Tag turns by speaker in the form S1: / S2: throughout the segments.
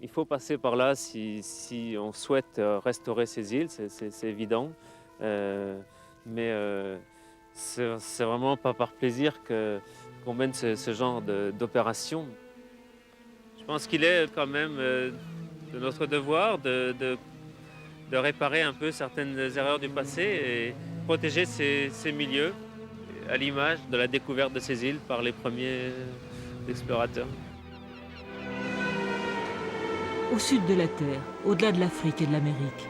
S1: Il faut passer par là si on souhaite restaurer ces îles, c'est évident. Euh, mais c'est vraiment pas par plaisir qu'on mène ce genre d'opération. Je pense qu'il est quand même de notre devoir de réparer un peu certaines erreurs du passé et protéger ces milieux à l'image de la découverte de ces îles par les premiers explorateurs.
S2: Au sud de la Terre, au-delà de l'Afrique et de l'Amérique,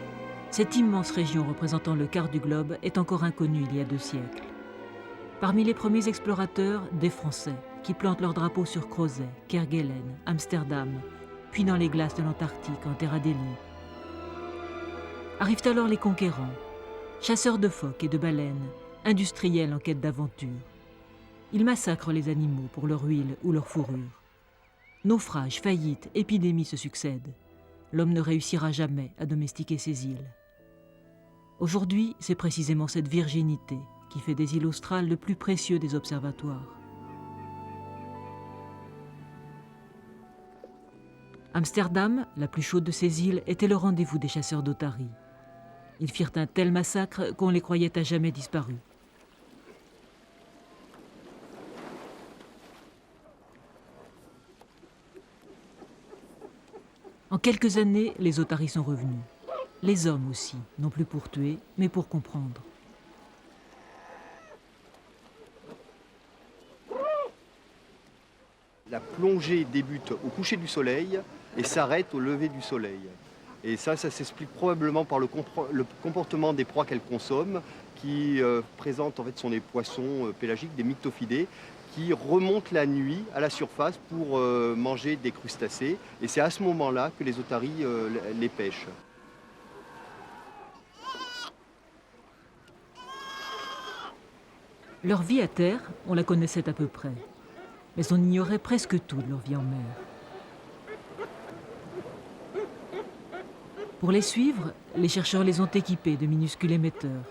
S2: cette immense région représentant le quart du globe est encore inconnue il y a 2 siècles. Parmi les premiers explorateurs, des Français qui plantent leur drapeau sur Crozet, Kerguelen, Amsterdam, puis dans les glaces de l'Antarctique en Terre Adélie. Arrivent alors les conquérants, chasseurs de phoques et de baleines, industriels en quête d'aventure. Ils massacrent les animaux pour leur huile ou leur fourrure. Naufrages, faillites, épidémies se succèdent. L'homme ne réussira jamais à domestiquer ces îles. Aujourd'hui, c'est précisément cette virginité qui fait des îles australes le plus précieux des observatoires. Amsterdam, la plus chaude de ces îles, était le rendez-vous des chasseurs d'otaries. Ils firent un tel massacre qu'on les croyait à jamais disparus. En quelques années, les otaries sont revenus. Les hommes aussi, non plus pour tuer, mais pour comprendre.
S3: La plongée débute au coucher du soleil et s'arrête au lever du soleil. Et ça s'explique probablement par le comportement des proies qu'elle consomme, qui présentent en fait sont des poissons pélagiques, des myctophidés, qui remontent la nuit à la surface pour manger des crustacés. Et c'est à ce moment-là que les otaries les pêchent.
S2: Leur vie à terre, on la connaissait à peu près. Mais on ignorait presque tout de leur vie en mer. Pour les suivre, les chercheurs les ont équipés de minuscules émetteurs.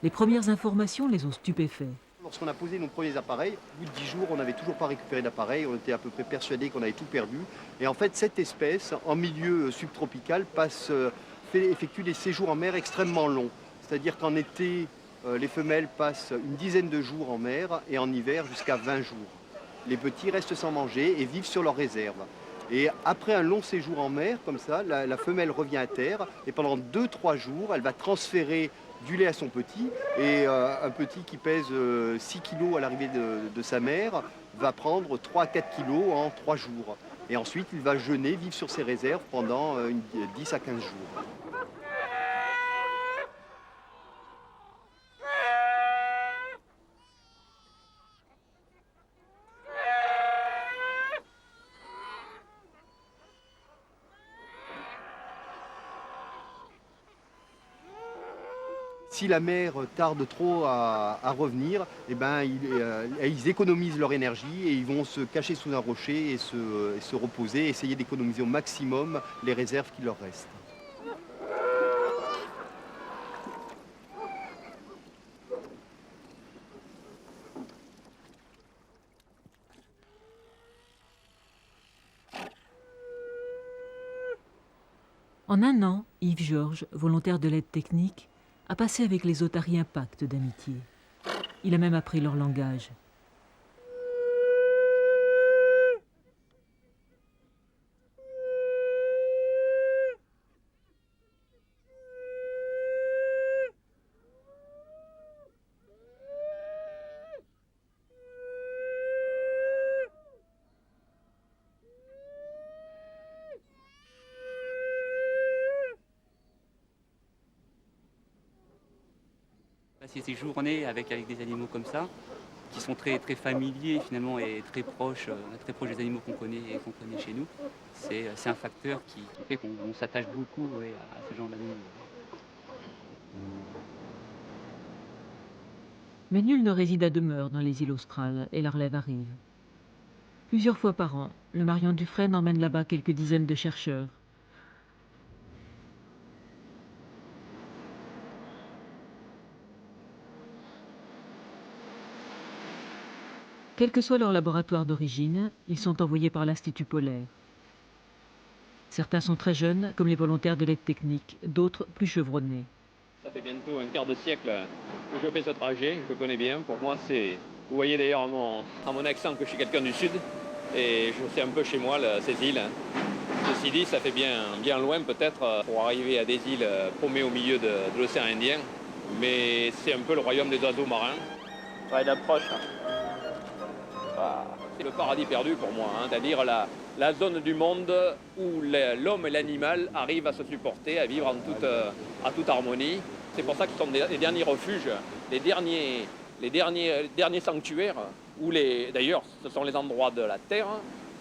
S2: Les premières informations les ont stupéfaits.
S3: Lorsqu'on a posé nos premiers appareils, au bout de 10 jours, on n'avait toujours pas récupéré d'appareil, on était à peu près persuadés qu'on avait tout perdu. Et en fait, cette espèce, en milieu subtropical, effectue des séjours en mer extrêmement longs. C'est-à-dire qu'en été, les femelles passent une dizaine de jours en mer et en hiver jusqu'à 20 jours. Les petits restent sans manger et vivent sur leurs réserves. Et après un long séjour en mer, comme ça, la femelle revient à terre et pendant 2-3 jours, elle va transférer du lait à son petit. Et un petit qui pèse 6 kilos à l'arrivée de sa mère va prendre 3 à 4 kilos en 3 jours. Et ensuite, il va jeûner, vivre sur ses réserves pendant 10 à 15 jours. Si la mer tarde trop à revenir, eh ben, ils économisent leur énergie et ils vont se cacher sous un rocher et se reposer, essayer d'économiser au maximum les réserves qui leur restent.
S2: En un an, Yves Georges, volontaire de l'aide technique, a passé avec les otaries un pacte d'amitié. Il a même appris leur langage.
S4: Passer ces journées avec des animaux comme ça, qui sont très, très familiers finalement et très proches des animaux qu'on connaît chez nous, c'est un facteur qui fait qu'on s'attache beaucoup ouais, à ce genre d'animaux.
S2: Mais nul ne réside à demeure dans les îles australes et la relève arrive. Plusieurs fois par an, le Marion Dufresne emmène là-bas quelques dizaines de chercheurs. Quel que soit leur laboratoire d'origine, ils sont envoyés par l'Institut polaire. Certains sont très jeunes, comme les volontaires de l'aide technique, d'autres plus chevronnés.
S5: Ça fait bientôt un quart de siècle que je fais ce trajet, je connais bien. Pour moi, c'est... Vous voyez d'ailleurs à mon accent que je suis quelqu'un du Sud. Et je sais un peu chez moi ces îles. Ceci dit, ça fait bien loin peut-être pour arriver à des îles paumées au milieu de l'océan Indien. Mais c'est un peu le royaume des oiseaux marins. Travail d'approche. C'est le paradis perdu pour moi, c'est-à-dire la zone du monde où l'homme et l'animal arrivent à se supporter, à vivre en toute harmonie. C'est pour ça que ce sont les derniers refuges, les derniers sanctuaires, d'ailleurs ce sont les endroits de la Terre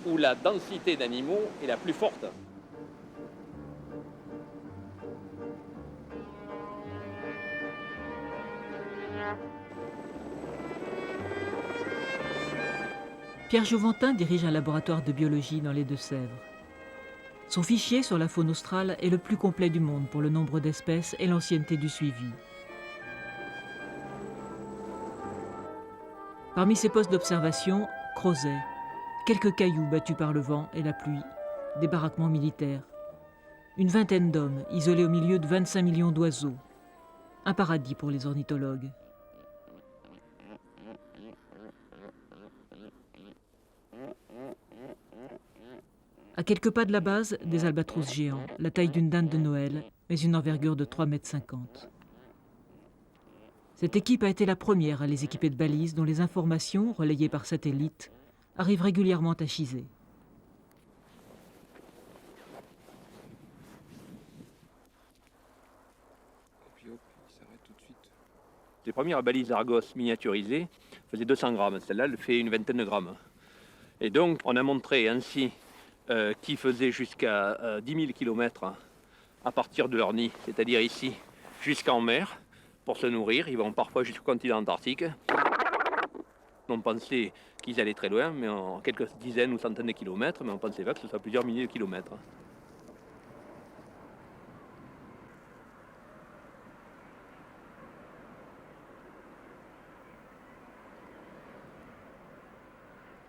S5: où la densité d'animaux est la plus forte.
S2: Pierre Jouventin dirige un laboratoire de biologie dans les Deux-Sèvres. Son fichier sur la faune australe est le plus complet du monde pour le nombre d'espèces et l'ancienneté du suivi. Parmi ses postes d'observation, Crozet, quelques cailloux battus par le vent et la pluie, des baraquements militaires, une vingtaine d'hommes isolés au milieu de 25 millions d'oiseaux. Un paradis pour les ornithologues. À quelques pas de la base, des albatros géants, la taille d'une dinde de Noël, mais une envergure de 3,50 m. Cette équipe a été la première à les équiper de balises dont les informations, relayées par satellite, arrivent régulièrement à Chizé.
S5: Les premières balises Argos miniaturisées faisaient 200 grammes, celle-là elle fait une vingtaine de grammes. Et donc on a montré ainsi qui faisaient jusqu'à 10 000 km à partir de leur nid, c'est-à-dire ici, jusqu'en mer, pour se nourrir. Ils vont parfois jusqu'au continent antarctique. On pensait qu'ils allaient très loin, mais en quelques dizaines ou centaines de kilomètres, mais on ne pensait pas que ce soit plusieurs milliers de kilomètres.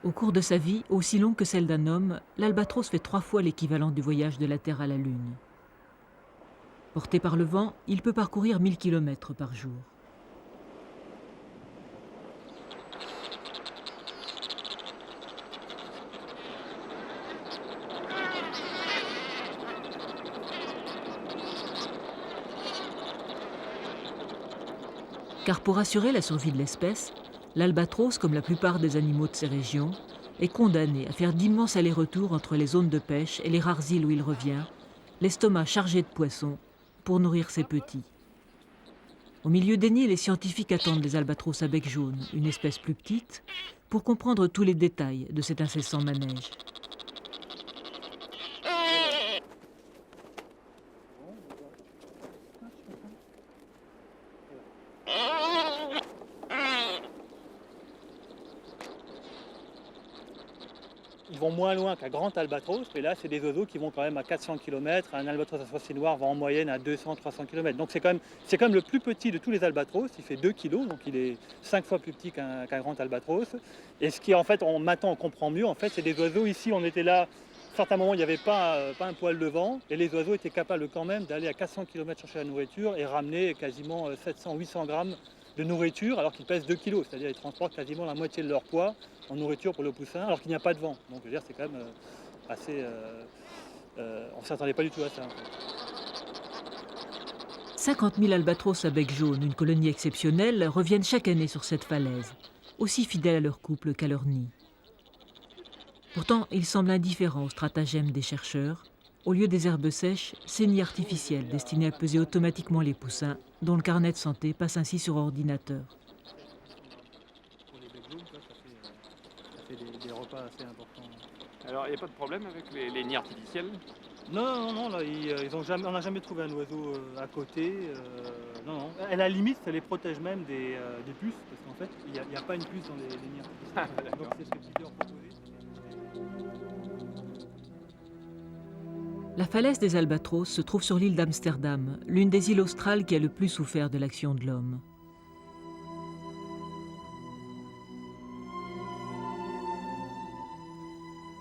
S2: Au cours de sa vie, aussi longue que celle d'un homme, l'albatros fait 3 fois l'équivalent du voyage de la Terre à la Lune. Porté par le vent, il peut parcourir 1000 km par jour. Car pour assurer la survie de l'espèce, l'albatros, comme la plupart des animaux de ces régions, est condamné à faire d'immenses allers-retours entre les zones de pêche et les rares îles où il revient, l'estomac chargé de poissons, pour nourrir ses petits. Au milieu des nids, les scientifiques attendent les albatros à bec jaune, une espèce plus petite, pour comprendre tous les détails de cet incessant manège.
S6: Ils vont moins loin qu'un grand albatros, mais là, c'est des oiseaux qui vont quand même à 400 km. Un albatros à soie noire va en moyenne à 200-300 km. Donc c'est quand même le plus petit de tous les albatros. Il fait 2 kg, donc il est 5 fois plus petit qu'un grand albatros. Et ce qui, en fait, maintenant on comprend mieux, en fait, c'est des oiseaux. Ici, on était là, à certains moments, il n'y avait pas un poil de vent. Et les oiseaux étaient capables quand même d'aller à 400 km chercher la nourriture et ramener quasiment 700-800 grammes de nourriture alors qu'ils pèsent 2 kg, c'est-à-dire ils transportent quasiment la moitié de leur poids en nourriture pour le poussin alors qu'il n'y a pas de vent. Donc je veux dire, c'est quand même assez... on ne s'attendait pas du tout à ça. En fait.
S2: 50 000 albatros à bec jaune, une colonie exceptionnelle, reviennent chaque année sur cette falaise, aussi fidèles à leur couple qu'à leur nid. Pourtant, ils semblent indifférents aux stratagèmes des chercheurs. Au lieu des herbes sèches, ces nids artificiels destinés à peser automatiquement les poussins, dont le carnet de santé passe ainsi sur ordinateur.
S6: Pour les becs jaunes, ça fait des repas assez importants.
S5: Alors il n'y a pas de problème avec les nids artificiels?
S6: Non, là, on n'a jamais trouvé un oiseau à côté. Non. À la limite, ça les protège même des puces, parce qu'en fait, il n'y a pas une puce dans les nids artificiels. Donc c'est ce que tu leur proposais.
S2: La falaise des albatros se trouve sur l'île d'Amsterdam, l'une des îles australes qui a le plus souffert de l'action de l'homme.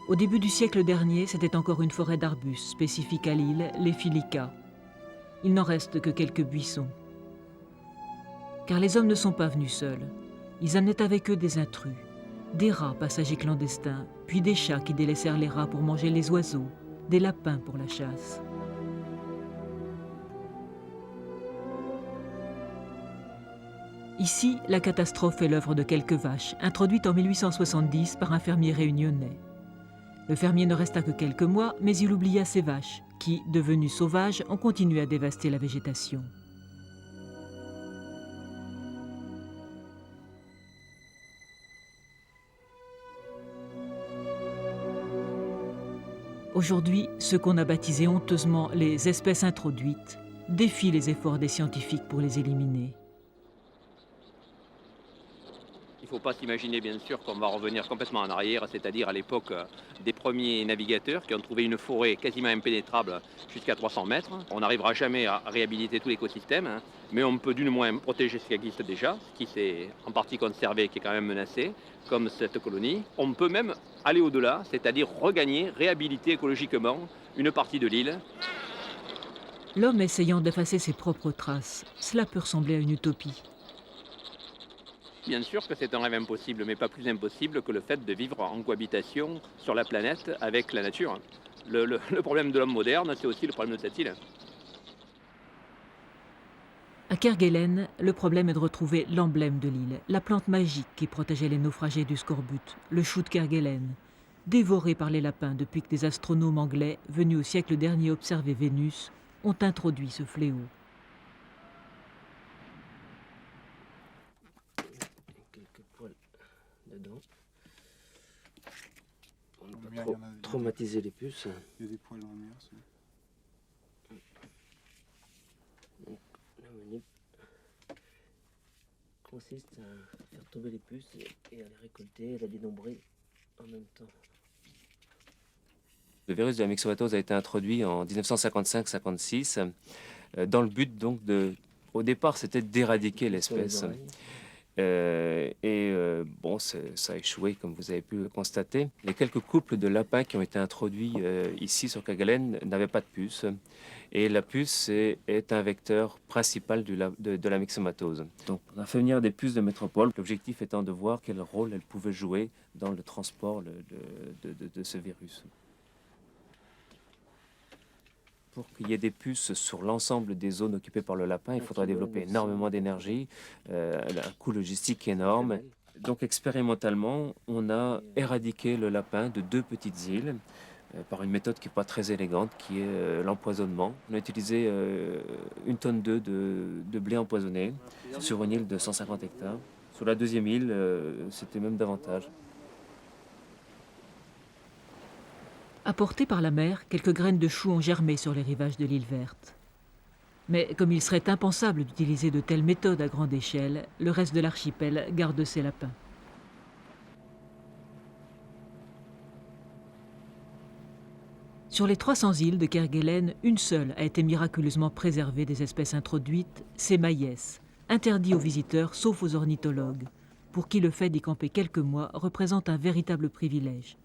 S2: Au début du siècle dernier, c'était encore une forêt d'arbustes spécifiques à l'île, les filicas. Il n'en reste que quelques buissons. Car les hommes ne sont pas venus seuls. Ils amenaient avec eux des intrus, des rats passagers clandestins, puis des chats qui délaissèrent les rats pour manger les oiseaux, des lapins pour la chasse. Ici, la catastrophe est l'œuvre de quelques vaches, introduites en 1870 par un fermier réunionnais. Le fermier ne resta que quelques mois, mais il oublia ses vaches, qui, devenues sauvages, ont continué à dévaster la végétation. Aujourd'hui, ce qu'on a baptisé honteusement les espèces introduites défient les efforts des scientifiques pour les éliminer.
S5: Il ne faut pas s'imaginer bien sûr qu'on va revenir complètement en arrière, c'est-à-dire à l'époque des premiers navigateurs qui ont trouvé une forêt quasiment impénétrable jusqu'à 300 mètres. On n'arrivera jamais à réhabiliter tout l'écosystème, hein, mais on peut d'une moins protéger ce qui existe déjà, ce qui s'est en partie conservé, qui est quand même menacé, comme cette colonie. On peut même aller au-delà, c'est-à-dire regagner, réhabiliter écologiquement une partie de l'île.
S2: L'homme essayant d'effacer ses propres traces, cela peut ressembler à une utopie.
S5: Bien sûr que c'est un rêve impossible, mais pas plus impossible que le fait de vivre en cohabitation sur la planète avec la nature. Le problème de l'homme moderne, c'est aussi le problème de cette île.
S2: À Kerguelen, le problème est de retrouver l'emblème de l'île, la plante magique qui protégeait les naufragés du scorbut, le chou de Kerguelen, dévoré par les lapins depuis que des astronomes anglais, venus au siècle dernier observer Vénus, ont introduit ce fléau.
S7: Quelques poils dedans. On ne peut pas traumatiser les puces.
S8: Il y a des poils dans la mer.
S7: Donc, la manip consiste à faire tomber les puces et à les récolter et à les dénombrer en même temps.
S9: Le virus de la myxomatose a été introduit en 1955-56 dans le but donc au départ c'était d'éradiquer l'espèce. Bon, ça a échoué comme vous avez pu le constater. Les quelques couples de lapins qui ont été introduits ici sur Kerguelen n'avaient pas de puce. Et la puce est un vecteur principal de la myxomatose. Donc on a fait venir des puces de métropole, l'objectif étant de voir quel rôle elles pouvaient jouer dans le transport de ce virus. Pour qu'il y ait des puces sur l'ensemble des zones occupées par le lapin, il faudra développer énormément d'énergie, un coût logistique énorme. Donc expérimentalement, on a éradiqué le lapin de 2 petites îles par une méthode qui n'est pas très élégante, qui est l'empoisonnement. On a utilisé 1,2 tonne de blé empoisonné sur une île de 150 hectares. Sur la 2e île, c'était même davantage.
S2: Apportées par la mer, quelques graines de choux ont germé sur les rivages de l'île verte. Mais comme il serait impensable d'utiliser de telles méthodes à grande échelle, le reste de l'archipel garde ses lapins. Sur les 300 îles de Kerguelen, une seule a été miraculeusement préservée des espèces introduites, c'est Maïès, interdit aux visiteurs sauf aux ornithologues, pour qui le fait d'y camper quelques mois représente un véritable privilège.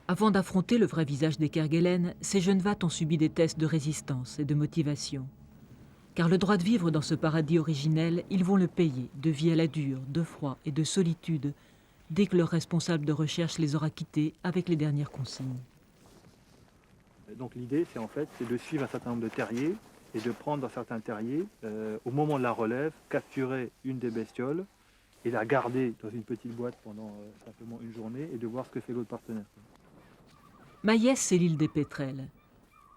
S2: Avant d'affronter le vrai visage des Kerguelen, ces jeunes vates ont subi des tests de résistance et de motivation. Car le droit de vivre dans ce paradis originel, ils vont le payer de vie à la dure, de froid et de solitude, dès que leur responsable de recherche les aura quittés avec les dernières consignes.
S6: Donc l'idée, c'est de suivre un certain nombre de terriers et de prendre dans certains terriers, au moment de la relève, capturer une des bestioles et la garder dans une petite boîte pendant simplement une journée et de voir ce que fait l'autre partenaire.
S2: Maïès, c'est l'île des pétrels.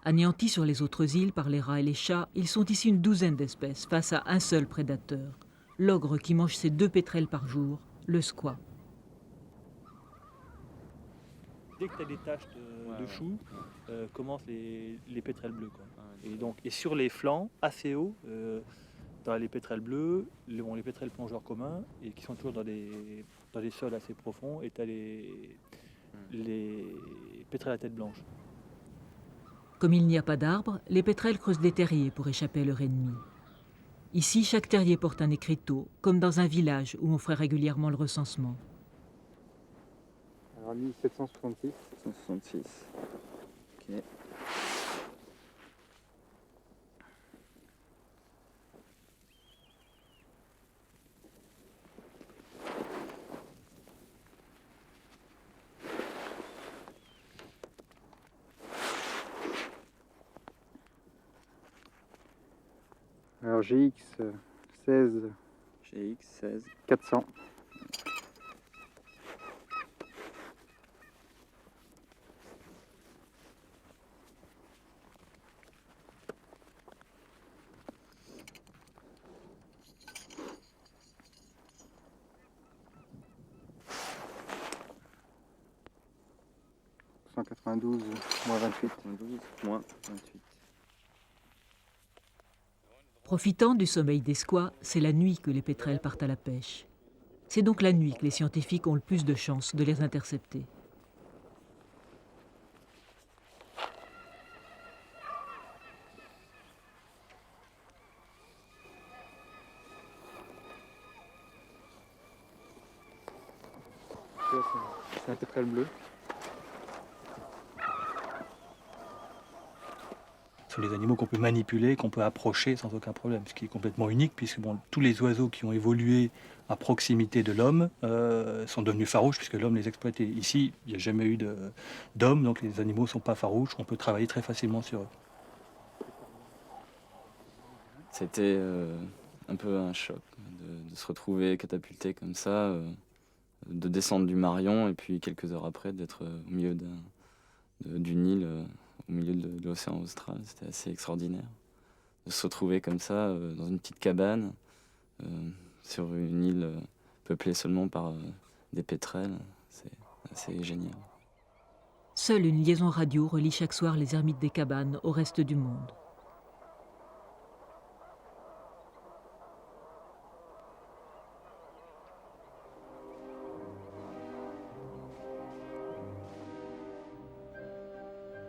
S2: Anéantis sur les autres îles par les rats et les chats, ils sont ici une douzaine d'espèces face à un seul prédateur, l'ogre qui mange ses 2 pétrels par jour, le squat.
S6: Dès que tu as des taches de choux, commencent les pétrels bleus. Quoi. Et sur les flancs, assez haut, tu as les pétrels bleus, les pétrels plongeurs communs, et qui sont toujours dans des sols assez profonds, et tu as les pétrels à tête blanche.
S2: Comme il n'y a pas d'arbres, les pétrels creusent des terriers pour échapper à leur ennemi. Ici, chaque terrier porte un écriteau, comme dans un village où on ferait régulièrement le recensement.
S8: Alors 1766.
S10: 166. Ok.
S8: Alors GX 16
S10: GX 16.
S8: 400. -192 moins 28.
S10: 12 moins 28.
S2: Profitant du sommeil des squats, c'est la nuit que les pétrels partent à la pêche. C'est donc la nuit que les scientifiques ont le plus de chances de les intercepter.
S8: C'est un pétrel bleu.
S6: Ce sont les animaux qu'on peut manipuler, qu'on peut approcher sans aucun problème, ce qui est complètement unique puisque tous les oiseaux qui ont évolué à proximité de l'homme sont devenus farouches puisque l'homme les exploitait. Ici, il n'y a jamais eu d'homme, donc les animaux ne sont pas farouches, on peut travailler très facilement sur eux.
S10: C'était un peu un choc de se retrouver catapulté comme ça, de descendre du Marion et puis quelques heures après d'être au milieu d'une île, au milieu de l'océan austral. C'était assez extraordinaire de se retrouver comme ça dans une petite cabane sur une île peuplée seulement par des pétrels. C'est assez génial.
S2: Seule une liaison radio relie chaque soir les ermites des cabanes au reste du monde.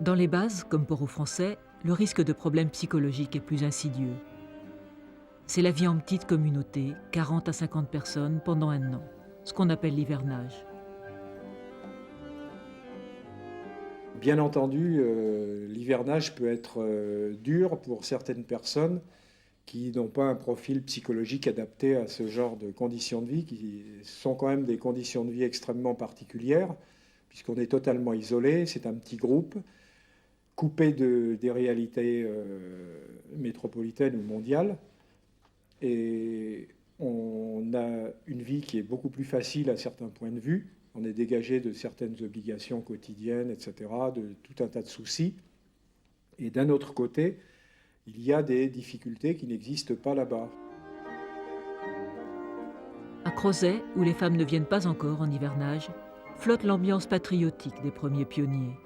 S2: Dans les bases, comme Port-au-Français, le risque de problèmes psychologiques est plus insidieux. C'est la vie en petite communauté, 40 à 50 personnes pendant un an, ce qu'on appelle l'hivernage.
S11: Bien entendu, l'hivernage peut être dur pour certaines personnes qui n'ont pas un profil psychologique adapté à ce genre de conditions de vie, qui sont quand même des conditions de vie extrêmement particulières, puisqu'on est totalement isolé, c'est un petit groupe, coupé des réalités métropolitaines ou mondiales. Et on a une vie qui est beaucoup plus facile à certains points de vue. On est dégagé de certaines obligations quotidiennes, etc., de tout un tas de soucis. Et d'un autre côté, il y a des difficultés qui n'existent pas là-bas.
S2: À Crozet, où les femmes ne viennent pas encore en hivernage, flotte l'ambiance patriotique des premiers pionniers.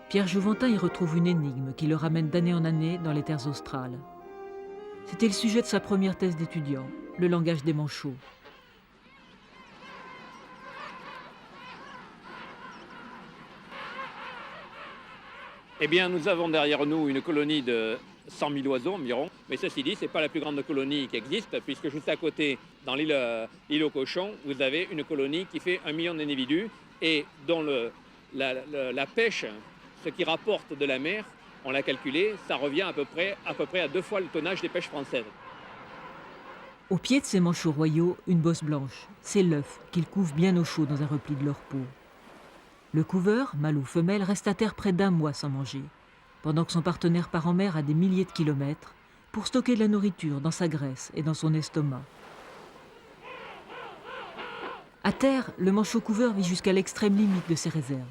S2: Pierre Jouventin y retrouve une énigme qui le ramène d'année en année dans les terres australes. C'était le sujet de sa première thèse d'étudiant, le langage des manchots.
S5: Eh bien, nous avons derrière nous une colonie de 100 000 oiseaux environ. Mais ceci dit, ce n'est pas la plus grande colonie qui existe, puisque juste à côté, dans l'île aux cochons, vous avez une colonie qui fait 1 million d'individus et dont la pêche, ce qui rapporte de la mer, on l'a calculé, ça revient à peu près à 2 fois le tonnage des pêches françaises.
S2: Au pied de ces manchots royaux, une bosse blanche. C'est l'œuf qu'ils couvent bien au chaud dans un repli de leur peau. Le couveur, mâle ou femelle, reste à terre près d'1 mois sans manger, pendant que son partenaire part en mer à des milliers de kilomètres pour stocker de la nourriture dans sa graisse et dans son estomac. À terre, le manchot couveur vit jusqu'à l'extrême limite de ses réserves.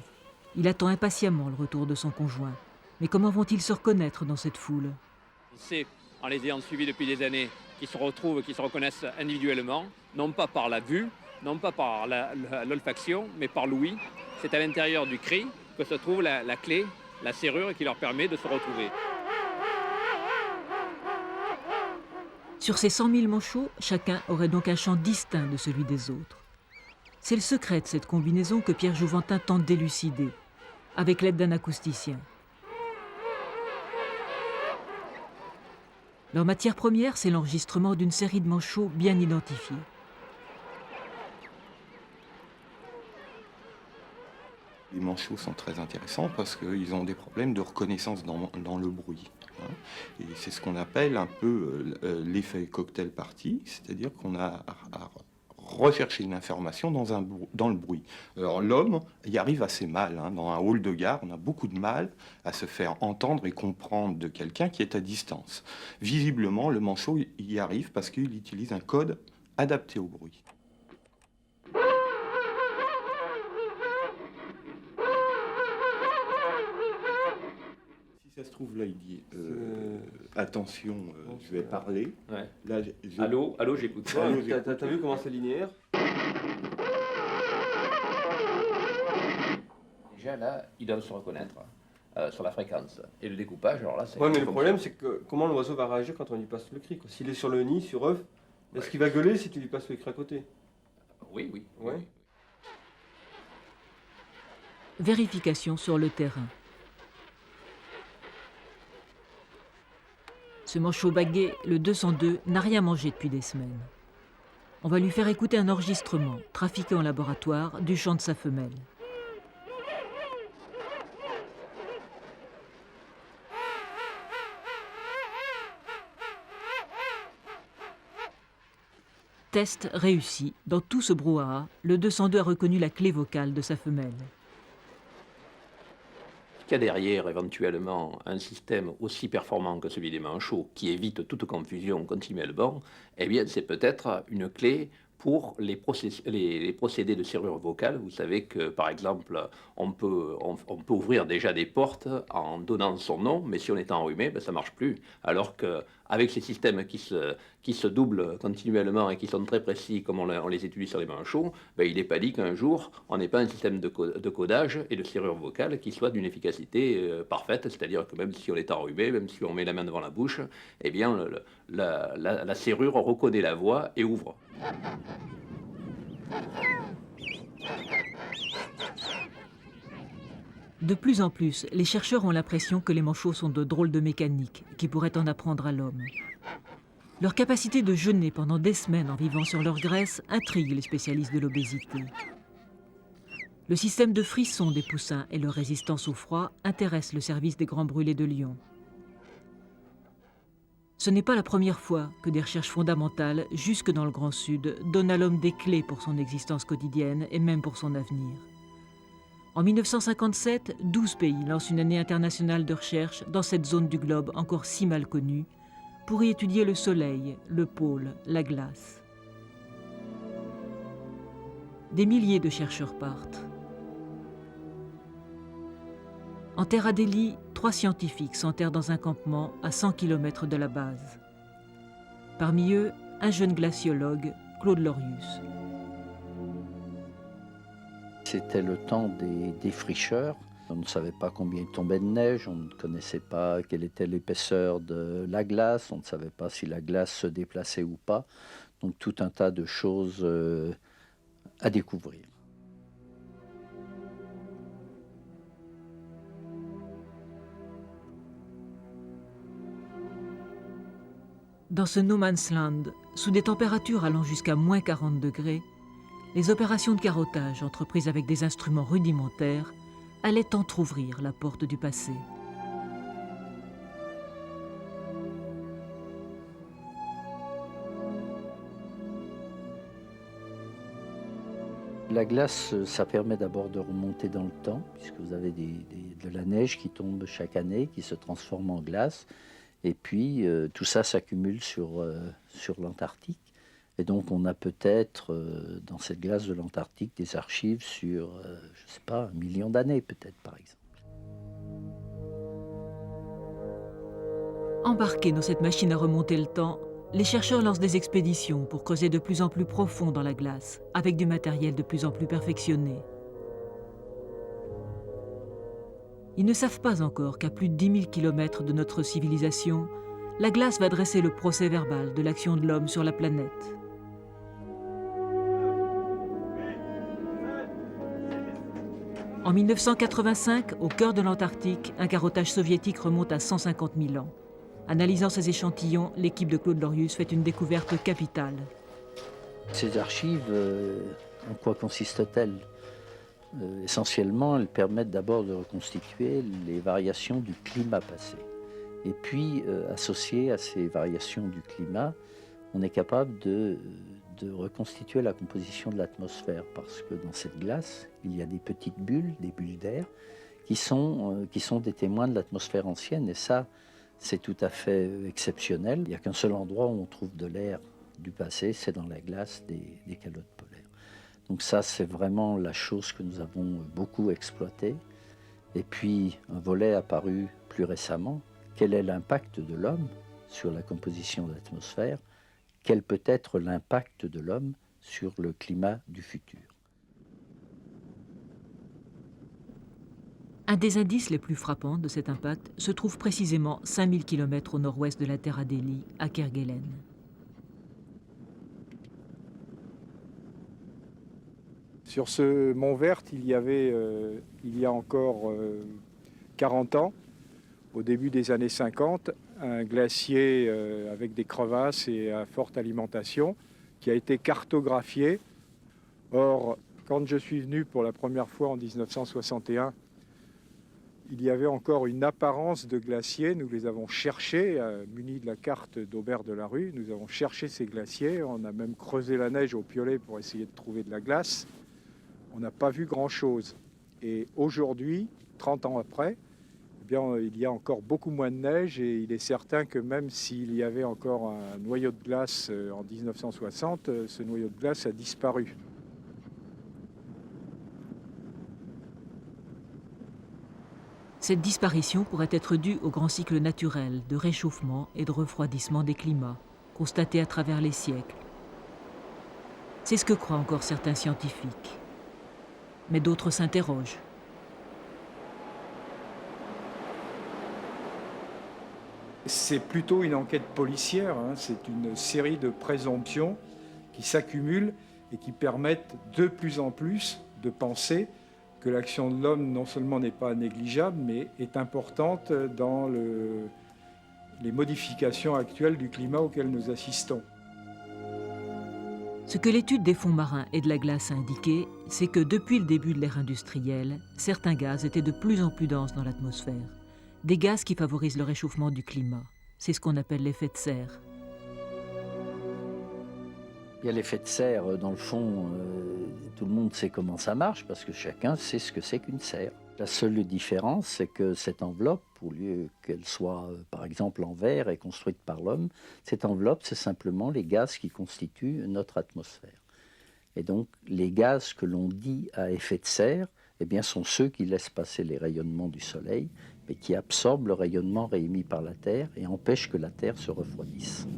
S2: Il attend impatiemment le retour de son conjoint. Mais comment vont-ils se reconnaître dans cette foule?
S5: C'est, en les ayant suivis depuis des années, qu'ils se retrouvent, qu'ils se reconnaissent individuellement, non pas par la vue, non pas par l'olfaction, mais par l'ouïe. C'est à l'intérieur du cri que se trouve la clé, la serrure qui leur permet de se retrouver.
S2: Sur ces 100 000 manchots, chacun aurait donc un chant distinct de celui des autres. C'est le secret de cette combinaison que Pierre Jouventin tente d'élucider, avec l'aide d'un acousticien. Leur matière première, c'est l'enregistrement d'une série de manchots bien identifiés.
S12: Les manchots sont très intéressants parce qu'ils ont des problèmes de reconnaissance dans le bruit. Et c'est ce qu'on appelle un peu l'effet cocktail party, c'est-à-dire qu'on a à rechercher une information dans le bruit. Alors l'homme y arrive assez mal. Dans un hall de gare, on a beaucoup de mal à se faire entendre et comprendre de quelqu'un qui est à distance. Visiblement, le manchot y arrive parce qu'il utilise un code adapté au bruit. Ça se trouve, là, il dit attention, je vais parler.
S5: Ouais.
S12: Là,
S5: Allô, j'écoute.
S13: T'as vu comment c'est linéaire?
S5: Déjà, là, ils doivent se reconnaître sur la fréquence. Et le découpage, alors là, c'est...
S13: Ouais, mais le problème, c'est que comment l'oiseau va réagir quand on lui passe le cri, quoi. S'il est sur le nid, sur œuf, est-ce qu'il va gueuler si tu lui passes le cri à côté?
S5: Oui.
S13: Ouais.
S2: Vérification sur le terrain. Ce manchot baguet, le 202, n'a rien mangé depuis des semaines. On va lui faire écouter un enregistrement, trafiqué en laboratoire, du chant de sa femelle. Test réussi. Dans tout ce brouhaha, le 202 a reconnu la clé vocale de sa femelle.
S5: Qu'il y a derrière éventuellement un système aussi performant que celui des manchots qui évite toute confusion continuellement, eh bien c'est peut-être une clé pour les procédés de serrure vocale. Vous savez que par exemple on peut ouvrir déjà des portes en donnant son nom, mais si on est enrhumé, ben, ça ne marche plus. Alors qu'avec ces systèmes qui se doublent continuellement et qui sont très précis comme on les étudie sur les manchots, ben, il n'est pas dit qu'un jour on n'ait pas un système de codage et de serrure vocale qui soit d'une efficacité parfaite, c'est-à-dire que même si on est enrhumé, même si on met la main devant la bouche, eh bien la serrure reconnaît la voix et ouvre.
S2: De plus en plus, les chercheurs ont l'impression que les manchots sont de drôles de mécaniques qui pourraient en apprendre à l'homme. Leur capacité de jeûner pendant des semaines en vivant sur leur graisse intrigue les spécialistes de l'obésité. Le système de frisson des poussins et leur résistance au froid intéressent le service des Grands Brûlés de Lyon. Ce n'est pas la première fois que des recherches fondamentales, jusque dans le Grand Sud, donnent à l'homme des clés pour son existence quotidienne et même pour son avenir. En 1957, 12 pays lancent une année internationale de recherche dans cette zone du globe encore si mal connue, pour y étudier le soleil, le pôle, la glace. Des milliers de chercheurs partent. En Terre Adélie, 3 scientifiques s'enterrent dans un campement à 100 km de la base. Parmi eux, un jeune glaciologue, Claude Lorius.
S14: C'était le temps des défricheurs. On ne savait pas combien il tombait de neige, on ne connaissait pas quelle était l'épaisseur de la glace, on ne savait pas si la glace se déplaçait ou pas. Donc tout un tas de choses à découvrir.
S2: Dans ce no man's land, sous des températures allant jusqu'à moins 40 degrés, les opérations de carottage entreprises avec des instruments rudimentaires allaient entr'ouvrir la porte du passé.
S14: La glace, ça permet d'abord de remonter dans le temps, puisque vous avez de la neige qui tombe chaque année, qui se transforme en glace. Et puis, tout ça s'accumule sur l'Antarctique. Et donc, on a peut-être, dans cette glace de l'Antarctique, des archives sur, je ne sais pas, 1 million d'années, peut-être, par exemple.
S2: Embarqués dans cette machine à remonter le temps, les chercheurs lancent des expéditions pour creuser de plus en plus profond dans la glace, avec du matériel de plus en plus perfectionné. Ils ne savent pas encore qu'à plus de 10 000 km de notre civilisation, la glace va dresser le procès-verbal de l'action de l'homme sur la planète. En 1985, au cœur de l'Antarctique, un carottage soviétique remonte à 150 000 ans. Analysant ces échantillons, l'équipe de Claude Lorius fait une découverte capitale.
S14: Ces archives, en quoi consistent-elles? Essentiellement, elles permettent d'abord de reconstituer les variations du climat passé. Et puis, associé à ces variations du climat, on est capable de reconstituer la composition de l'atmosphère, parce que dans cette glace, il y a des petites bulles, des bulles d'air, qui sont des témoins de l'atmosphère ancienne. Et ça, c'est tout à fait exceptionnel. Il n'y a qu'un seul endroit où on trouve de l'air du passé, c'est dans la glace des calottes polaires. Donc ça, c'est vraiment la chose que nous avons beaucoup exploitée. Et puis, un volet apparu plus récemment. Quel est l'impact de l'homme sur la composition de l'atmosphère? Quel peut être l'impact de l'homme sur le climat du futur?
S2: Un des indices les plus frappants de cet impact se trouve précisément 5000 km au nord-ouest de la Terre Adélie, à Kerguelen.
S11: Sur ce mont Vert, il y a encore 40 ans, au début des années 50, un glacier avec des crevasses et à forte alimentation qui a été cartographié. Or, quand je suis venu pour la première fois en 1961, il y avait encore une apparence de glacier. Nous les avons cherchés, munis de la carte d'Aubert de la Rue. Nous avons cherché ces glaciers. On a même creusé la neige au piolet pour essayer de trouver de la glace. On n'a pas vu grand-chose. Et aujourd'hui, 30 ans après, eh bien, il y a encore beaucoup moins de neige et il est certain que même s'il y avait encore un noyau de glace en 1960, ce noyau de glace a disparu.
S2: Cette disparition pourrait être due au grand cycle naturel de réchauffement et de refroidissement des climats, constaté à travers les siècles. C'est ce que croient encore certains scientifiques. Mais d'autres s'interrogent.
S11: C'est plutôt une enquête policière, hein. C'est une série de présomptions qui s'accumulent et qui permettent de plus en plus de penser que l'action de l'homme non seulement n'est pas négligeable, mais est importante dans les modifications actuelles du climat auquel nous assistons.
S2: Ce que l'étude des fonds marins et de la glace a indiqué, c'est que depuis le début de l'ère industrielle, certains gaz étaient de plus en plus denses dans l'atmosphère. Des gaz qui favorisent le réchauffement du climat. C'est ce qu'on appelle l'effet de serre.
S14: Il y a l'effet de serre, dans le fond, tout le monde sait comment ça marche parce que chacun sait ce que c'est qu'une serre. La seule différence, c'est que cette enveloppe, au lieu qu'elle soit, par exemple, en verre et construite par l'homme, cette enveloppe, c'est simplement les gaz qui constituent notre atmosphère. Et donc, les gaz que l'on dit à effet de serre, eh bien, sont ceux qui laissent passer les rayonnements du Soleil, mais qui absorbent le rayonnement réémis par la Terre et empêchent que la Terre se refroidisse.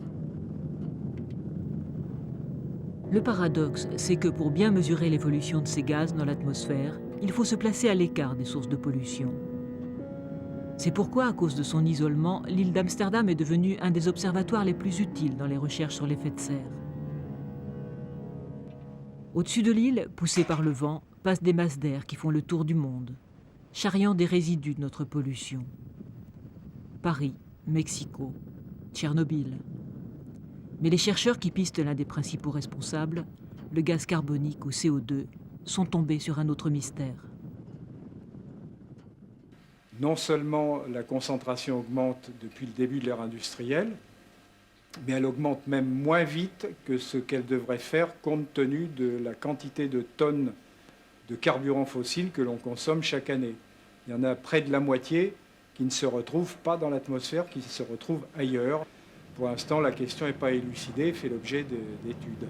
S2: Le paradoxe, c'est que pour bien mesurer l'évolution de ces gaz dans l'atmosphère, il faut se placer à l'écart des sources de pollution. C'est pourquoi, à cause de son isolement, l'île d'Amsterdam est devenue un des observatoires les plus utiles dans les recherches sur l'effet de serre. Au-dessus de l'île, poussées par le vent, passent des masses d'air qui font le tour du monde, charriant des résidus de notre pollution. Paris, Mexico, Tchernobyl. Mais les chercheurs qui pistent l'un des principaux responsables, le gaz carbonique ou CO2, sont tombés sur un autre mystère.
S11: Non seulement la concentration augmente depuis le début de l'ère industrielle, mais elle augmente même moins vite que ce qu'elle devrait faire compte tenu de la quantité de tonnes de carburants fossiles que l'on consomme chaque année. Il y en a près de la moitié qui ne se retrouvent pas dans l'atmosphère, qui se retrouvent ailleurs. Pour l'instant, la question n'est pas élucidée, fait l'objet d'études.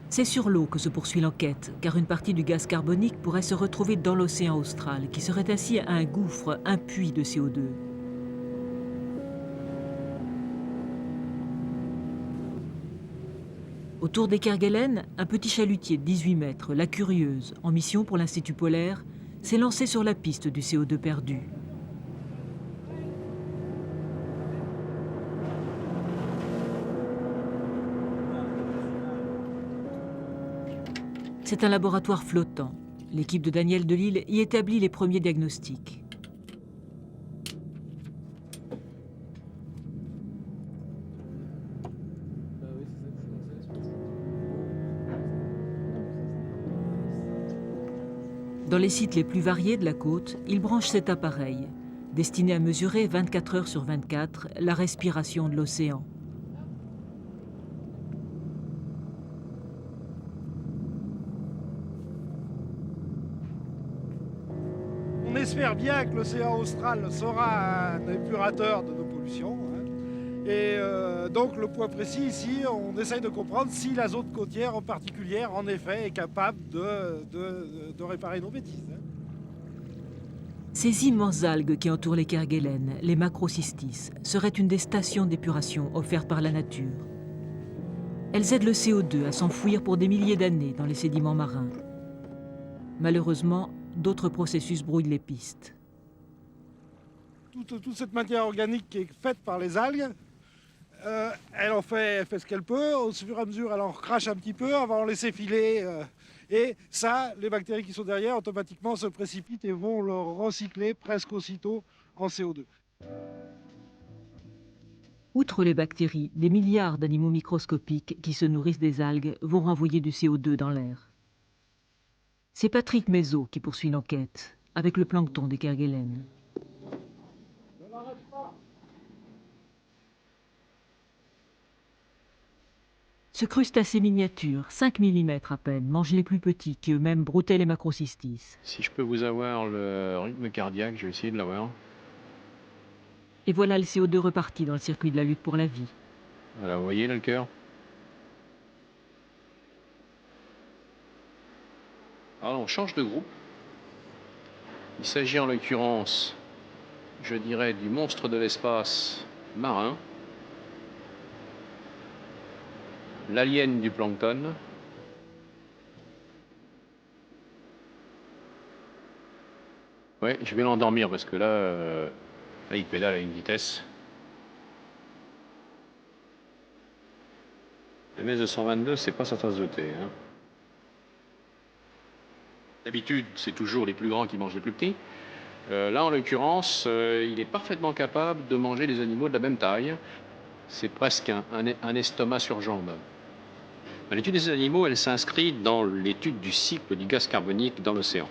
S2: C'est sur l'eau que se poursuit l'enquête, car une partie du gaz carbonique pourrait se retrouver dans l'océan austral, qui serait ainsi un gouffre, un puits de CO2. Autour des Kerguelen, un petit chalutier de 18 mètres, la Curieuse, en mission pour l'Institut polaire, s'est lancé sur la piste du CO2 perdu. C'est un laboratoire flottant. L'équipe de Daniel Delille y établit les premiers diagnostics. Dans les sites les plus variés de la côte, il branche cet appareil, destiné à mesurer 24 heures sur 24 la respiration de l'océan.
S15: On espère bien que l'océan austral sera un épurateur de nos pollutions. Et donc le point précis ici, on essaye de comprendre si la zone côtière en particulier, en effet, est capable de réparer nos bêtises.
S2: Ces immenses algues qui entourent les Kerguelen, les macrocystis, seraient une des stations d'épuration offertes par la nature. Elles aident le CO2 à s'enfouir pour des milliers d'années dans les sédiments marins. Malheureusement, d'autres processus brouillent les pistes.
S15: Toute cette matière organique qui est faite par les algues, elle fait ce qu'elle peut. Au fur et à mesure, elle en recrache un petit peu, elle va en laisser filer. Et ça, les bactéries qui sont derrière, automatiquement se précipitent et vont le recycler presque aussitôt en CO2.
S2: Outre les bactéries, des milliards d'animaux microscopiques qui se nourrissent des algues vont renvoyer du CO2 dans l'air. C'est Patrick Mézot qui poursuit l'enquête, avec le plancton des Kerguelen. Ce crustacé miniature, 5 mm à peine, mange les plus petits qui eux-mêmes broutaient les macrocystis.
S16: Si je peux vous avoir le rythme cardiaque, je vais essayer de l'avoir.
S2: Et voilà le CO2 reparti dans le circuit de la lutte pour la vie.
S16: Voilà, vous voyez là le cœur. Alors on change de groupe. Il s'agit en l'occurrence, je dirais, du monstre de l'espace marin. L'alien du plancton. Ouais, je vais l'endormir parce que là, il pédale à une vitesse. Le MS-222, c'est pas sa tasse de thé. Hein. D'habitude, c'est toujours les plus grands qui mangent les plus petits. Là, en l'occurrence, il est parfaitement capable de manger des animaux de la même taille. C'est presque un estomac sur jambe. L'étude des animaux, elle s'inscrit dans l'étude du cycle du gaz carbonique dans l'océan.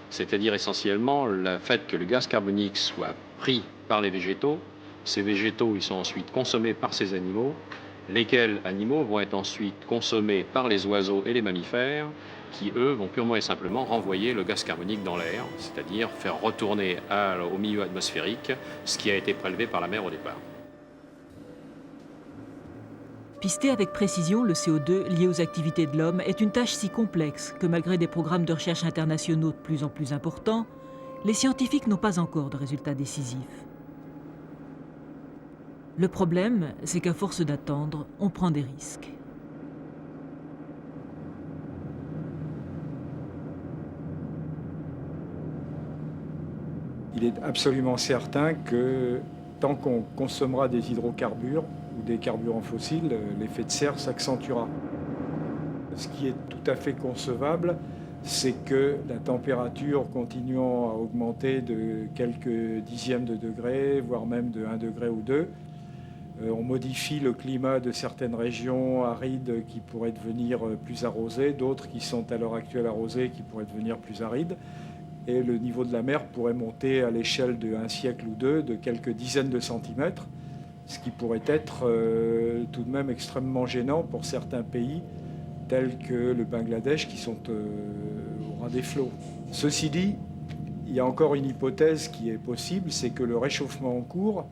S16: C'est-à-dire essentiellement le fait que le gaz carbonique soit pris par les végétaux. Ces végétaux, ils sont ensuite consommés par ces animaux, lesquels animaux vont être ensuite consommés par les oiseaux et les mammifères, qui, eux, vont purement et simplement renvoyer le gaz carbonique dans l'air, c'est-à-dire faire retourner au milieu atmosphérique ce qui a été prélevé par la mer au départ.
S2: Pister avec précision le CO2 lié aux activités de l'homme est une tâche si complexe que malgré des programmes de recherche internationaux de plus en plus importants, les scientifiques n'ont pas encore de résultats décisifs. Le problème, c'est qu'à force d'attendre, on prend des risques.
S11: Il est absolument certain que tant qu'on consommera des hydrocarbures ou des carburants fossiles, l'effet de serre s'accentuera. Ce qui est tout à fait concevable, c'est que la température continuant à augmenter de quelques dixièmes de degrés, voire même de 1 degré ou 2, on modifie le climat de certaines régions arides qui pourraient devenir plus arrosées, d'autres qui sont à l'heure actuelle arrosées qui pourraient devenir plus arides. Et le niveau de la mer pourrait monter à l'échelle d'un siècle ou deux de quelques dizaines de centimètres, ce qui pourrait être tout de même extrêmement gênant pour certains pays tels que le Bangladesh qui sont au ras des flots. Ceci dit, il y a encore une hypothèse qui est possible, c'est que le réchauffement en cours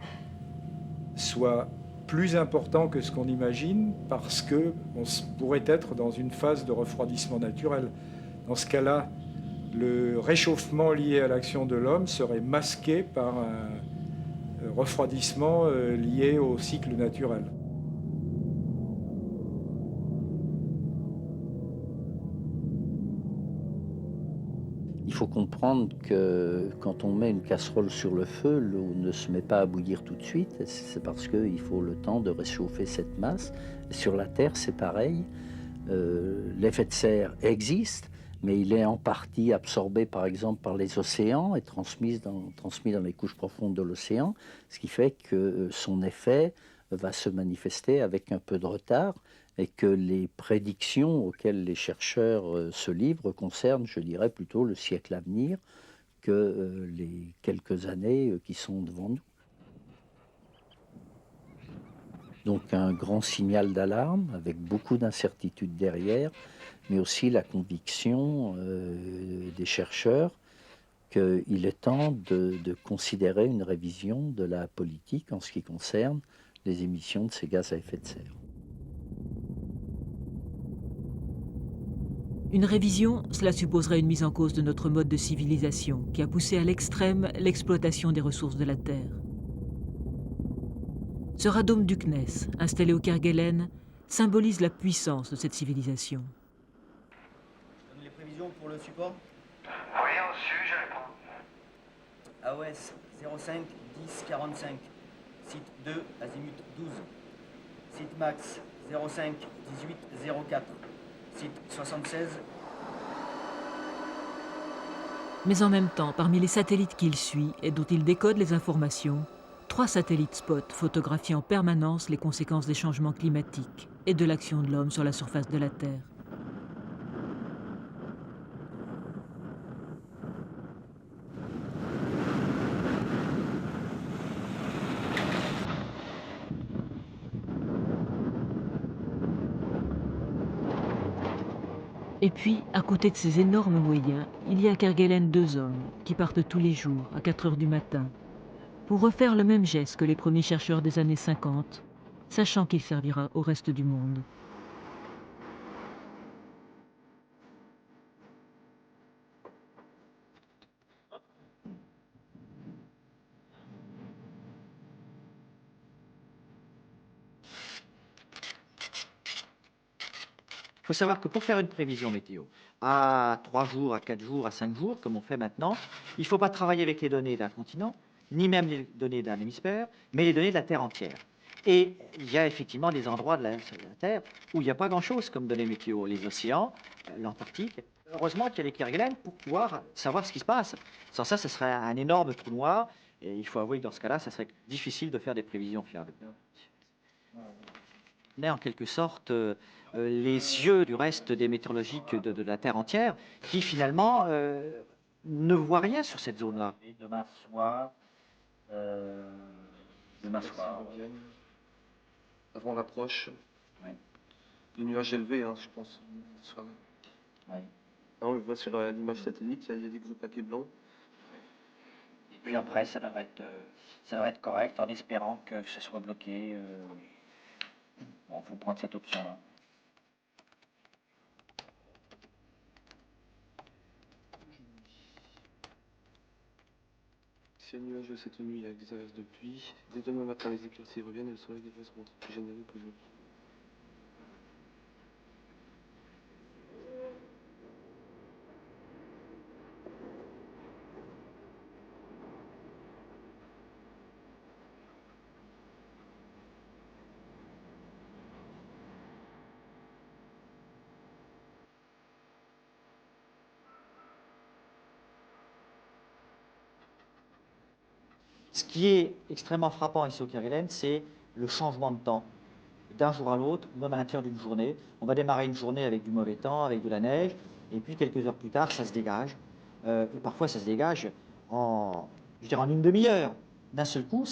S11: soit plus important que ce qu'on imagine parce qu'on pourrait être dans une phase de refroidissement naturel. Dans ce cas-là, le réchauffement lié à l'action de l'homme serait masqué par un refroidissement lié au cycle naturel.
S14: Il faut comprendre que quand on met une casserole sur le feu, l'eau ne se met pas à bouillir tout de suite. C'est parce qu'il faut le temps de réchauffer cette masse. Sur la Terre, c'est pareil. l'effet de serre existe, mais il est en partie absorbé par exemple par les océans et transmis dans les couches profondes de l'océan, ce qui fait que son effet va se manifester avec un peu de retard et que les prédictions auxquelles les chercheurs se livrent concernent, je dirais, plutôt le siècle à venir que les quelques années qui sont devant nous. Donc un grand signal d'alarme avec beaucoup d'incertitudes derrière, mais aussi la conviction des chercheurs qu'il est temps de considérer une révision de la politique en ce qui concerne les émissions de ces gaz à effet de serre.
S2: Une révision, cela supposerait une mise en cause de notre mode de civilisation qui a poussé à l'extrême l'exploitation des ressources de la Terre. Ce radome du CNES, installé au Kerguelen, symbolise la puissance de cette civilisation.
S17: Les prévisions pour le support?
S18: Oui, reçu, je réponds.
S17: AOS 05 10 45, site 2, azimut 12. Site max 05 18 04, site 76.
S2: Mais en même temps, parmi les satellites qu'il suit et dont il décode les informations, 3 satellites spot photographient en permanence les conséquences des changements climatiques et de l'action de l'homme sur la surface de la Terre. Et puis, à côté de ces énormes moyens, il y a à Kerguelen 2 hommes qui partent tous les jours à 4 heures du matin pour refaire le même geste que les premiers chercheurs des années 50, sachant qu'il servira au reste du monde.
S17: Il faut savoir que pour faire une prévision météo, à 3 jours, à 4 jours, à 5 jours, comme on fait maintenant, il ne faut pas travailler avec les données d'un continent, ni même les données d'un hémisphère, mais les données de la Terre entière. Et il y a effectivement des endroits de la Terre où il n'y a pas grand-chose comme données météo. Les océans, l'Antarctique. Heureusement qu'il y a les Kerguelen pour pouvoir savoir ce qui se passe. Sans ça, ce serait un énorme trou noir. Et il faut avouer que dans ce cas-là, ça serait difficile de faire des prévisions fiables. On est en quelque sorte les yeux du reste des météorologiques de la Terre entière qui finalement ne voient rien sur cette zone-là. Demain soir,
S13: avant l'approche, les nuages élevés, hein, je pense.
S17: Oui.
S13: Là, on le voit sur l'image satellite, il y a des gros papiers blancs.
S17: Et puis après, ça devrait être correct en espérant que ce soit bloqué. Bon, il faut prendre cette option-là.
S13: C'est nuageux cette nuit avec des averses de pluie. Dès demain matin, les éclaircies reviennent et le soleil devrait se montrer plus généreux, plus joli.
S17: Ce qui est extrêmement frappant ici au Kerguelen, c'est le changement de temps. D'un jour à l'autre, même à l'intérieur d'une journée. On va démarrer une journée avec du mauvais temps, avec de la neige, et puis quelques heures plus tard, ça se dégage. Et parfois, ça se dégage en une demi-heure. D'un seul coup,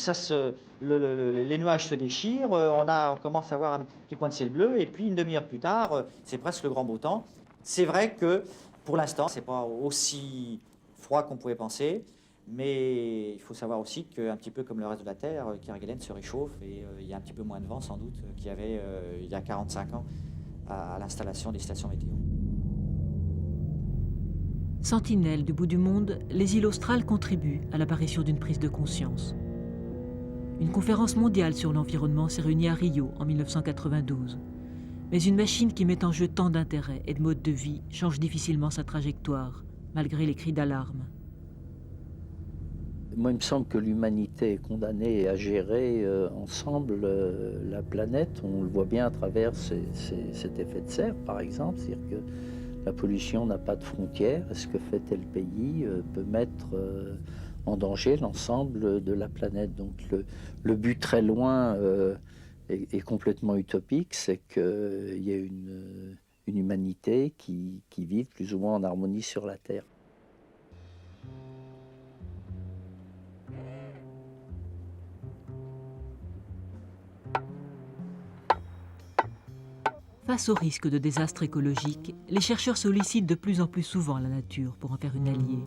S17: les nuages se déchirent, on commence à voir un petit point de ciel bleu, et puis une demi-heure plus tard, c'est presque le grand beau temps. C'est vrai que, pour l'instant, c'est pas aussi froid qu'on pouvait penser. Mais il faut savoir aussi qu'un petit peu comme le reste de la Terre, Kerguelen se réchauffe et il y a un petit peu moins de vent sans doute qu'il y avait il y a 45 ans à l'installation des stations météo.
S2: Sentinelles du bout du monde, les îles australes contribuent à l'apparition d'une prise de conscience. Une conférence mondiale sur l'environnement s'est réunie à Rio en 1992. Mais une machine qui met en jeu tant d'intérêts et de modes de vie change difficilement sa trajectoire, malgré les cris d'alarme.
S14: Moi, il me semble que l'humanité est condamnée à gérer ensemble la planète. On le voit bien à travers cet effet de serre, par exemple. C'est-à-dire que la pollution n'a pas de frontières. Ce que fait tel pays peut mettre en danger l'ensemble de la planète. Donc le but très loin est complètement utopique. C'est qu'il y ait une humanité qui vive plus ou moins en harmonie sur la Terre.
S2: Face au risque de désastre écologique, les chercheurs sollicitent de plus en plus souvent la nature pour en faire une alliée.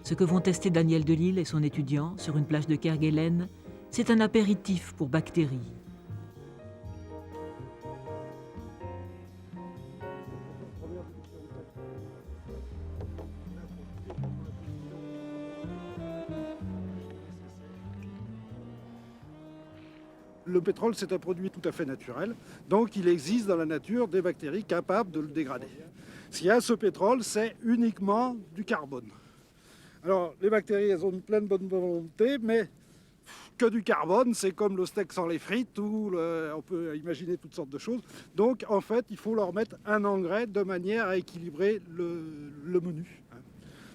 S2: Ce que vont tester Daniel Delille et son étudiant sur une plage de Kerguelen, c'est un apéritif pour bactéries.
S15: Le pétrole, c'est un produit tout à fait naturel, donc il existe dans la nature des bactéries capables de le dégrader. Ce qu'il y a, ce pétrole, c'est uniquement du carbone. Alors, les bactéries, elles ont plein de bonne volonté, mais que du carbone, c'est comme le steak sans les frites, ou on peut imaginer toutes sortes de choses. Donc, en fait, il faut leur mettre un engrais de manière à équilibrer le menu.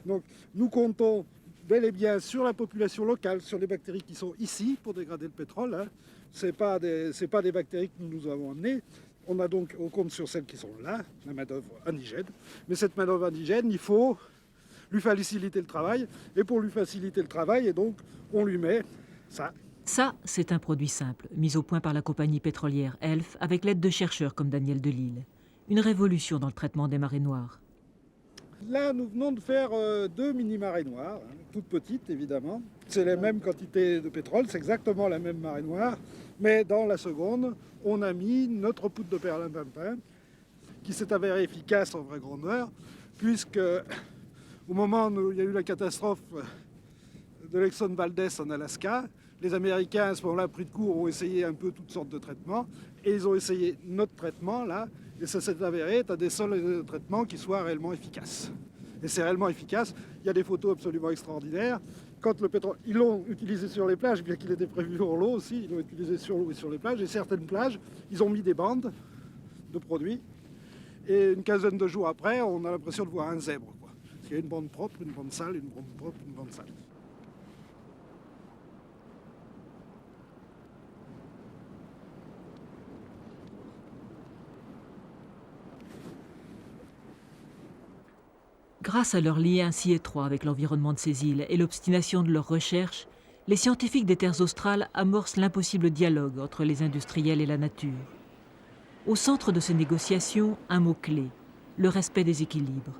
S15: Donc, nous comptons bel et bien sur la population locale, sur les bactéries qui sont ici pour dégrader le pétrole. Ce n'est pas des bactéries que nous avons amenées. On compte sur celles qui sont là, la main-d'œuvre indigène. Mais cette main-d'œuvre indigène, il faut lui faciliter le travail. Et pour lui faciliter le travail, et donc, on lui met ça.
S2: Ça, c'est un produit simple, mis au point par la compagnie pétrolière Elf, avec l'aide de chercheurs comme Daniel Delille. Une révolution dans le traitement des marées noires.
S15: Là, nous venons de faire 2 mini-marées noires, toutes petites évidemment. C'est les mêmes quantités de pétrole, c'est exactement la même marée noire. Mais dans la seconde, on a mis notre poudre de perlimpinpin, qui s'est avérée efficace en vraie grandeur, puisque au moment où il y a eu la catastrophe de l'Exxon Valdez en Alaska, les Américains, à ce moment-là, pris de court, ont essayé un peu toutes sortes de traitements, et ils ont essayé notre traitement, là, et ça s'est avéré être un des seuls traitements qui soit réellement efficace. Et c'est réellement efficace. Il y a des photos absolument extraordinaires. Quand le pétrole, ils l'ont utilisé sur les plages, bien qu'il était prévu pour l'eau aussi, ils l'ont utilisé sur l'eau et sur les plages. Et certaines plages, ils ont mis des bandes de produits. Et une quinzaine de jours après, on a l'impression de voir un zèbre, quoi. Parce qu'il y a une bande propre, une bande sale, une bande propre, une bande sale.
S2: Grâce à leur lien si étroit avec l'environnement de ces îles et l'obstination de leurs recherches, les scientifiques des terres australes amorcent l'impossible dialogue entre les industriels et la nature. Au centre de ces négociations, un mot-clé, le respect des équilibres.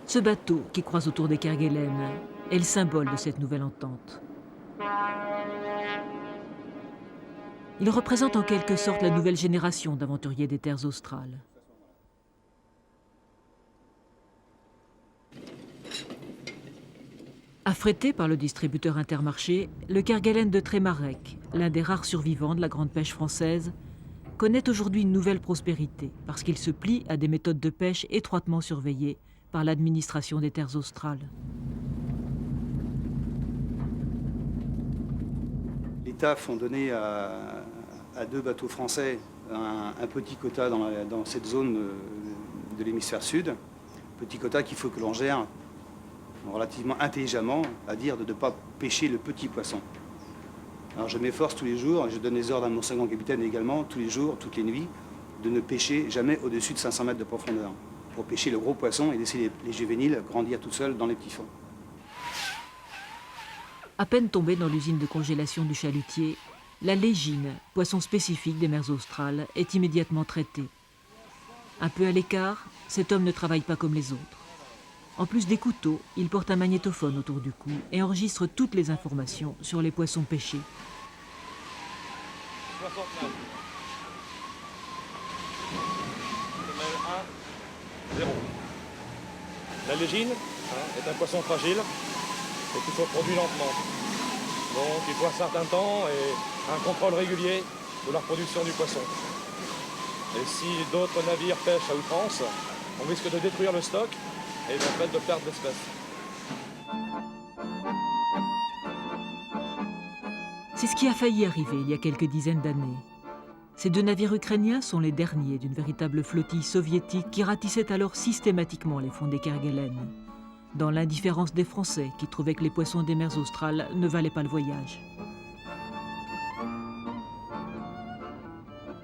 S2: Ce bateau qui croise autour des Kerguelen est le symbole de cette nouvelle entente. Il représente en quelque sorte la nouvelle génération d'aventuriers des terres australes. Affrété par le distributeur Intermarché, le Kerguelen de Trémarec, l'un des rares survivants de la grande pêche française, connaît aujourd'hui une nouvelle prospérité parce qu'il se plie à des méthodes de pêche étroitement surveillées par l'administration des terres australes.
S19: L'État font donner à 2 bateaux français un petit quota dans cette zone de l'hémisphère sud. Petit quota qu'il faut que l'on gère relativement intelligemment, à dire de ne pas pêcher le petit poisson. Alors je m'efforce tous les jours, et je donne les ordres à mon second capitaine également, tous les jours, toutes les nuits, de ne pêcher jamais au-dessus de 500 mètres de profondeur, pour pêcher le gros poisson et laisser les juvéniles grandir tout seuls dans les petits fonds.
S2: À peine tombé dans l'usine de congélation du chalutier, la légine, poisson spécifique des mers australes, est immédiatement traitée. Un peu à l'écart, cet homme ne travaille pas comme les autres. En plus des couteaux, il porte un magnétophone autour du cou et enregistre toutes les informations sur les poissons pêchés.
S20: 69. Semelle 1, 0. La légine est un poisson fragile et qu'il faut produire lentement. Donc il faut un certain temps et un contrôle régulier de la reproduction du poisson. Et si d'autres navires pêchent à outrance, on risque de détruire le stock et en fait de perdre l'espèce.
S2: C'est ce qui a failli arriver il y a quelques dizaines d'années. Ces deux navires ukrainiens sont les derniers d'une véritable flottille soviétique qui ratissait alors systématiquement les fonds des Kerguelen, dans l'indifférence des Français qui trouvaient que les poissons des mers australes ne valaient pas le voyage.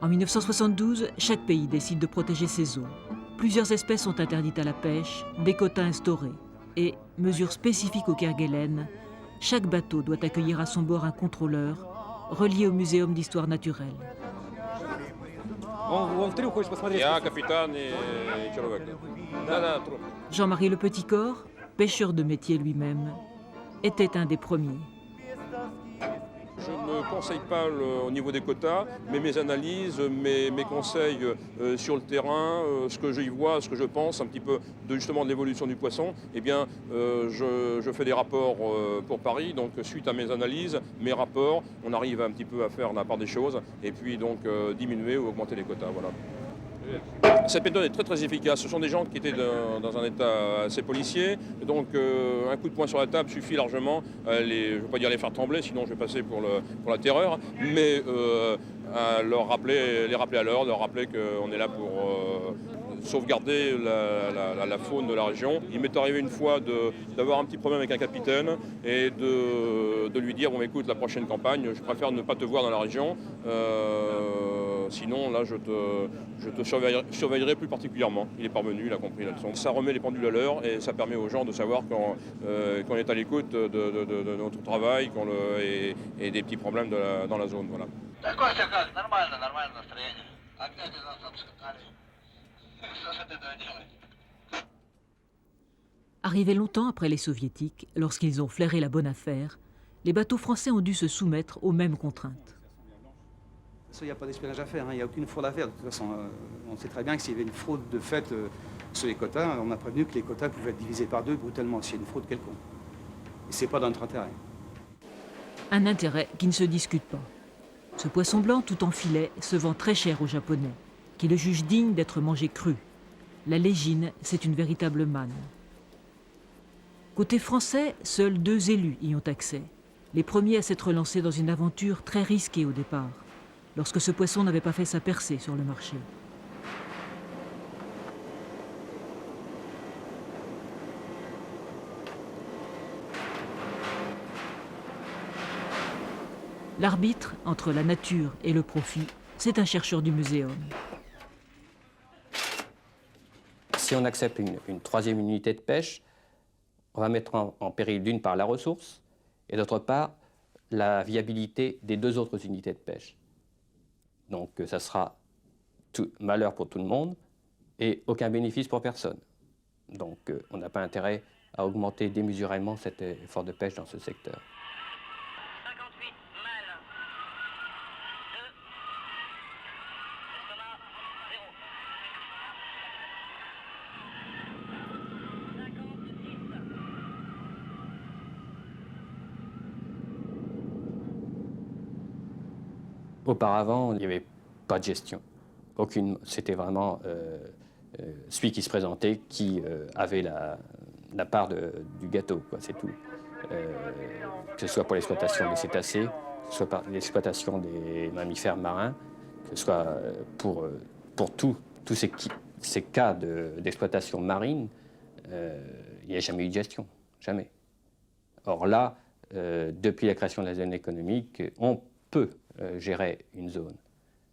S2: En 1972, chaque pays décide de protéger ses eaux. Plusieurs espèces sont interdites à la pêche, des quotas instaurés. Et, mesure spécifique au Kerguelen, chaque bateau doit accueillir à son bord un contrôleur relié au Muséum d'histoire naturelle. Jean-Marie Le Petit-Corps, pêcheur de métier lui-même, était un des premiers.
S20: Je ne conseille pas au niveau des quotas, mais mes analyses, mes conseils sur le terrain, ce que j'y vois, ce que je pense un petit peu justement de l'évolution du poisson, eh bien, je fais des rapports pour Paris. Donc suite à mes analyses, mes rapports, on arrive un petit peu à faire la part des choses et puis donc diminuer ou augmenter les quotas. Voilà. Cette méthode est très très efficace. Ce sont des gens qui étaient dans un état assez policier. Donc un coup de poing sur la table suffit largement. Je ne veux pas dire les faire trembler, sinon je vais passer pour la terreur. Mais à les rappeler à l'heure, leur rappeler qu'on est là pour sauvegarder la faune de la région. Il m'est arrivé une fois d'avoir un petit problème avec un capitaine et de lui dire, bon écoute, la prochaine campagne, je préfère ne pas te voir dans la région. Sinon, là, je te surveillerai plus particulièrement. Il est parvenu, il a compris la leçon. Ça remet les pendules à l'heure et ça permet aux gens de savoir qu'on est à l'écoute de notre travail et des petits problèmes dans la zone. Voilà.
S2: Arrivés longtemps après les Soviétiques, lorsqu'ils ont flairé la bonne affaire, les bateaux français ont dû se soumettre aux mêmes contraintes.
S19: Il n'y a pas d'espionnage à faire, il n'y a aucune fraude à faire. De toute façon, on sait très bien que s'il y avait une fraude de fait sur les quotas, on a prévenu que les quotas pouvaient être divisés par deux brutalement s'il y a une fraude quelconque. Et ce n'est pas dans notre intérêt.
S2: Un intérêt qui ne se discute pas. Ce poisson blanc tout en filet se vend très cher aux Japonais, qui le jugent digne d'être mangé cru. La légine, c'est une véritable manne. Côté français, seuls 2 élus y ont accès. Les premiers à s'être lancés dans une aventure très risquée au départ, lorsque ce poisson n'avait pas fait sa percée sur le marché. L'arbitre entre la nature et le profit, c'est un chercheur du muséum.
S21: Si on accepte une 3e unité de pêche, on va mettre en péril d'une part la ressource et d'autre part la viabilité des 2 autres unités de pêche. Donc ça sera malheur pour tout le monde et aucun bénéfice pour personne. Donc on n'a pas intérêt à augmenter démesurément cet effort de pêche dans ce secteur. Auparavant, il n'y avait pas de gestion. Aucune. C'était vraiment celui qui se présentait qui avait la part du gâteau, c'est tout. Que ce soit pour l'exploitation des cétacés, que ce soit pour l'exploitation des mammifères marins, que ce soit pour tous ces cas d'exploitation marine, il n'y a jamais eu de gestion, jamais. Or là, depuis la création de la zone économique, on peut gérer une zone.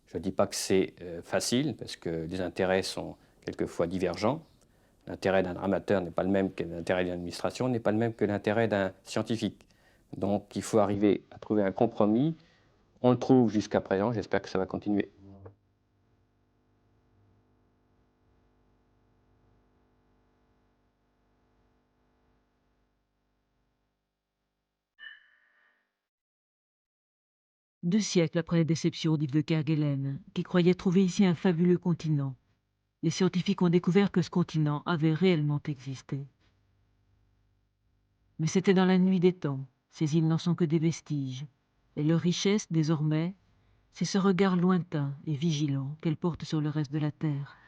S21: Je ne dis pas que c'est facile, parce que les intérêts sont quelquefois divergents. L'intérêt d'un amateur n'est pas le même que l'intérêt d'une administration, n'est pas le même que l'intérêt d'un scientifique. Donc il faut arriver à trouver un compromis. On le trouve jusqu'à présent, j'espère que ça va continuer.
S2: Deux siècles après la déception d'Yves de Kerguelen, qui croyait trouver ici un fabuleux continent, les scientifiques ont découvert que ce continent avait réellement existé. Mais c'était dans la nuit des temps. Ces îles n'en sont que des vestiges. Et leur richesse, désormais, C'est ce regard lointain et vigilant qu'elle porte sur le reste de la terre.